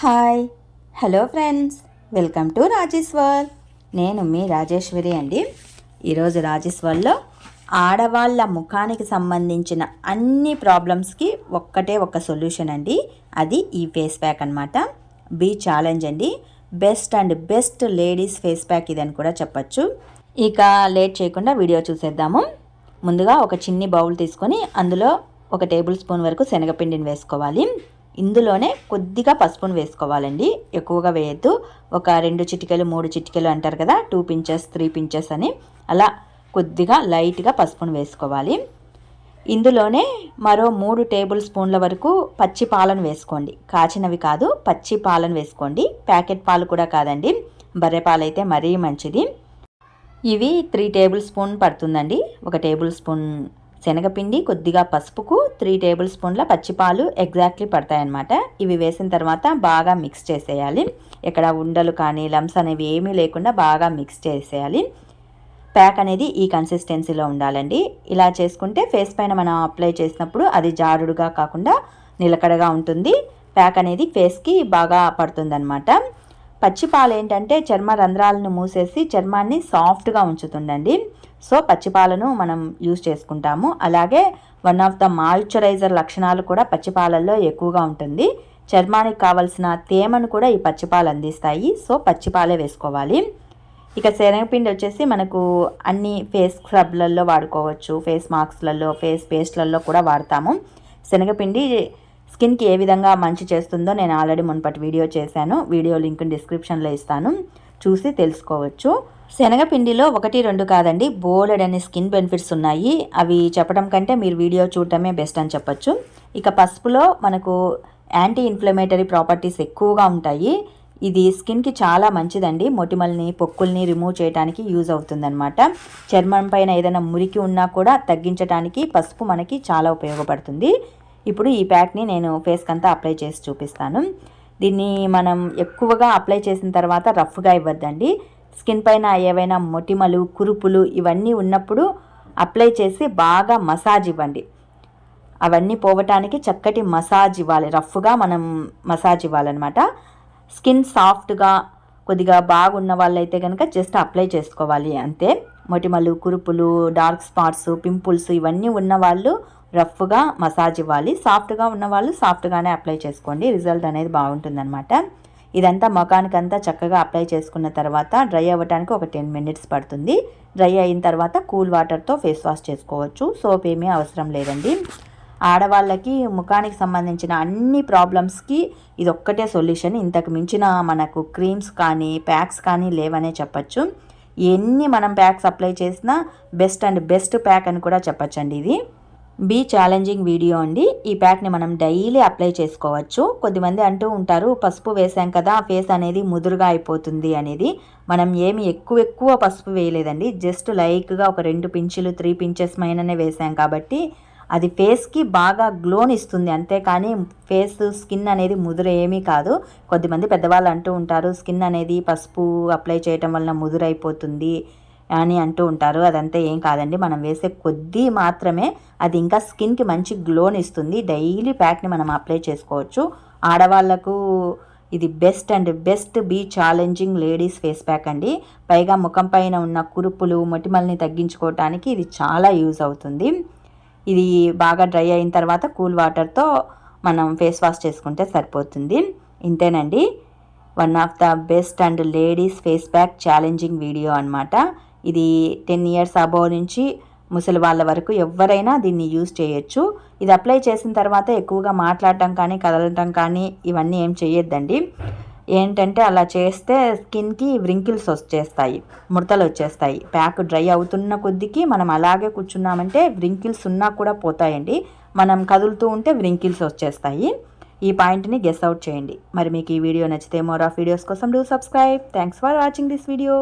Hi hello friends, welcome to Raji's world. నేను మీ రాజేశ్వరి అండి. ఈరోజు రాజీస్ వరల్డ్లో ఆడవాళ్ళ ముఖానికి సంబంధించిన అన్ని ప్రాబ్లమ్స్కి ఒక సొల్యూషన్ అండి. అది ఈ ఫేస్ ప్యాక్ అనమాట. బీ ఛాలెంజ్ అండి. బెస్ట్ లేడీస్ ఫేస్ ప్యాక్ ఇదని కూడా చెప్పచ్చు. ఇక లేట్ చేయకుండా వీడియో చూసేద్దాము. ముందుగా ఒక చిన్ని బౌల్ తీసుకొని అందులో 1 టేబుల్ స్పూన్ వరకు శనగపిండిని వేసుకోవాలి. ఇందులోనే కొద్దిగా పసుపును వేసుకోవాలండి, ఎక్కువగా వేయద్దు. ఒక 2 చిటికెలు 3 చిటికెలు అంటారు కదా, 2 pinches 3 pinches అని, అలా కొద్దిగా లైట్గా పసుపును వేసుకోవాలి. ఇందులోనే మరో 3 టేబుల్ స్పూన్ల వరకు పచ్చి పాలను వేసుకోండి. కాచినవి కాదు, పచ్చి పాలను వేసుకోండి. ప్యాకెట్ పాలు కూడా కాదండి, బర్రె పాలు అయితే మరీ మంచిది. ఇవి 3 టేబుల్ స్పూన్ పడుతుందండి. 1 టేబుల్ స్పూన్ శనగపిండి, కొద్దిగా పసుపుకు 3 టేబుల్ స్పూన్ల పచ్చిపాలు ఎగ్జాక్ట్లీ పడతాయన్నమాట. ఇవి వేసిన తర్వాత బాగా మిక్స్ చేసేయాలి. ఇక్కడ ఉండలు కానీ లమ్స్ అనేవి ఏమీ లేకుండా బాగా మిక్స్ చేసేయాలి. ప్యాక్ అనేది ఈ కన్సిస్టెన్సీలో ఉండాలండి. ఇలా చేసుకుంటే ఫేస్ పైన మనం అప్లై చేసినప్పుడు అది జారుడుగా కాకుండా నిలకడగా ఉంటుంది. ప్యాక్ అనేది ఫేస్కి బాగా పడుతుందన్నమాట. పచ్చిపాలు ఏంటంటే చర్మ రంధ్రాలను మూసేసి చర్మాన్ని సాఫ్ట్గా ఉంచుతుందండి. సో పచ్చిపాలను మనం యూజ్ చేసుకుంటాము. అలాగే వన్ ఆఫ్ ద మాయిశ్చరైజర్ లక్షణాలు కూడా పచ్చిపాలల్లో ఎక్కువగా ఉంటుంది. చర్మానికి కావాల్సిన తేమను కూడా ఈ పచ్చిపాలు అందిస్తాయి. సో పచ్చిపాలే వేసుకోవాలి. ఇక శనగపిండి వచ్చేసి మనకు అన్ని ఫేస్ స్క్రబ్లలో వాడుకోవచ్చు, ఫేస్ మాస్క్లలో, ఫేస్ పేస్ట్లలో కూడా వాడతాము. శనగపిండి స్కిన్కి ఏ విధంగా మంచి చేస్తుందో నేను ఆల్రెడీ మునుపటి వీడియో చేశాను. వీడియో లింక్ డిస్క్రిప్షన్లో ఇస్తాను, చూసి తెలుసుకోవచ్చు. శనగపిండిలో 1-2 కాదండి, బోలెడని స్కిన్ బెనిఫిట్స్ ఉన్నాయి. అవి చెప్పడం కంటే మీరు వీడియో చూడటమే బెస్ట్ అని చెప్పచ్చు. ఇక పసుపులో మనకు యాంటీ ఇన్ఫ్లమేటరీ ప్రాపర్టీస్ ఎక్కువగా ఉంటాయి. ఇది స్కిన్కి చాలా మంచిదండి. మొటిమల్ని, పొక్కుల్ని రిమూవ్ చేయడానికి యూజ్ అవుతుందన్నమాట. చర్మం పైన ఏదైనా మురికి ఉన్నా కూడా తగ్గించడానికి పసుపు మనకి చాలా ఉపయోగపడుతుంది. ఇప్పుడు ఈ ప్యాక్ని నేను ఫేస్కి అంతా అప్లై చేసి చూపిస్తాను. దీన్ని మనం ఎక్కువగా అప్లై చేసిన తర్వాత రఫ్గా ఇవ్వద్దండి. స్కిన్ పైన ఏవైనా మొటిమలు, కురుపులు ఇవన్నీ ఉన్నప్పుడు అప్లై చేసి బాగా మసాజ్ ఇవ్వండి. అవన్నీ పోవటానికి చక్కటి మసాజ్ ఇవ్వాలి. రఫ్గా మనం మసాజ్ ఇవ్వాలన్నమాట. స్కిన్ సాఫ్ట్గా కొద్దిగా బాగున్న వాళ్ళైతే కనుక జస్ట్ అప్లై చేసుకోవాలి అంతే. మొటిమలు, కురుపులు, డార్క్ స్పాట్స్, పింపుల్స్ ఇవన్నీ ఉన్నవాళ్ళు రఫ్గా మసాజ్ ఇవ్వాలి. సాఫ్ట్గా ఉన్నవాళ్ళు సాఫ్ట్గానే అప్లై చేసుకోండి. రిజల్ట్ అనేది బాగుంటుందన్నమాట. ఇదంతా ముఖానికంతా చక్కగా అప్లై చేసుకున్న తర్వాత డ్రై అవ్వడానికి ఒక 10 minutes పడుతుంది. డ్రై అయిన తర్వాత కూల్ వాటర్తో ఫేస్ వాష్ చేసుకోవచ్చు. సోప్ ఏమీ అవసరం లేదండి. ఆడవాళ్ళకి ముఖానికి సంబంధించిన అన్ని ప్రాబ్లమ్స్కి ఇది ఒక్కటే సొల్యూషన్. ఇంతకు మించిన మనకు క్రీమ్స్ కానీ ప్యాక్స్ కానీ లేవనే చెప్పచ్చు. ఎన్ని మనం ప్యాక్స్ అప్లై చేసినా బెస్ట్ ప్యాక్ అని కూడా చెప్పచ్చండి. ఇది బీ ఛాలెంజింగ్ వీడియో అండి. ఈ ప్యాక్ని మనం డైలీ అప్లై చేసుకోవచ్చు. కొద్దిమంది అంటూ ఉంటారు, పసుపు వేసాం కదా ఫేస్ అనేది ముదురుగా అయిపోతుంది అనేది. మనం ఏమి ఎక్కువ పసుపు వేయలేదండి. జస్ట్ లైట్గా ఒక 2 pinches 3 pinches మైననే వేసాం కాబట్టి అది ఫేస్కి బాగా గ్లోని ఇస్తుంది. అంతేకాని ఫేస్ స్కిన్ అనేది ముదురు ఏమీ కాదు. కొద్దిమంది పెద్దవాళ్ళు అంటూ ఉంటారు, స్కిన్ అనేది పసుపు అప్లై చేయటం వలన ముదురైపోతుంది అని అంటూ ఉంటారు. అదంతా ఏం కాదండి. మనం వేసే కొద్దీ మాత్రమే అది ఇంకా స్కిన్కి మంచి గ్లోని ఇస్తుంది. డైలీ ప్యాక్ని మనం అప్లై చేసుకోవచ్చు. ఆడవాళ్లకు ఇది best be challenging ladies face pack అండి. పైగా ముఖం పైన ఉన్న కురుపులు, మొటిమల్ని తగ్గించుకోవటానికి ఇది చాలా యూజ్ అవుతుంది. ఇది బాగా డ్రై అయిన తర్వాత కూల్ వాటర్తో మనం ఫేస్ వాష్ చేసుకుంటే సరిపోతుంది. ఇంతేనండి. One of the best ladies face pack challenging video అనమాట. ఇది 10 years అబోవ్ నుంచి ముసలి వాళ్ళ వరకు ఎవరైనా దీన్ని యూజ్ చేయొచ్చు. ఇది అప్లై చేసిన తర్వాత ఎక్కువగా మాట్లాడటం కానీ కదలటం కానీ ఇవన్నీ ఏం చేయొద్దండి. ఏంటంటే అలా చేస్తే స్కిన్కి వ్రింకిల్స్ వచ్చేస్తాయి, ముడతలు వచ్చేస్తాయి. ప్యాక్ డ్రై అవుతున్న కొద్దికి మనం అలాగే కూర్చున్నామంటే వ్రింకిల్స్ ఉన్నా కూడా పోతాయండి. మనం కదులుతూ ఉంటే వ్రింకిల్స్ వచ్చేస్తాయి. ఈ పాయింట్ని గెస్ అవుట్ చేయండి. మరి మీకు ఈ వీడియో నచ్చితే మోర్ ఆఫ్ వీడియోస్ కోసం do subscribe. Thanks for watching this video.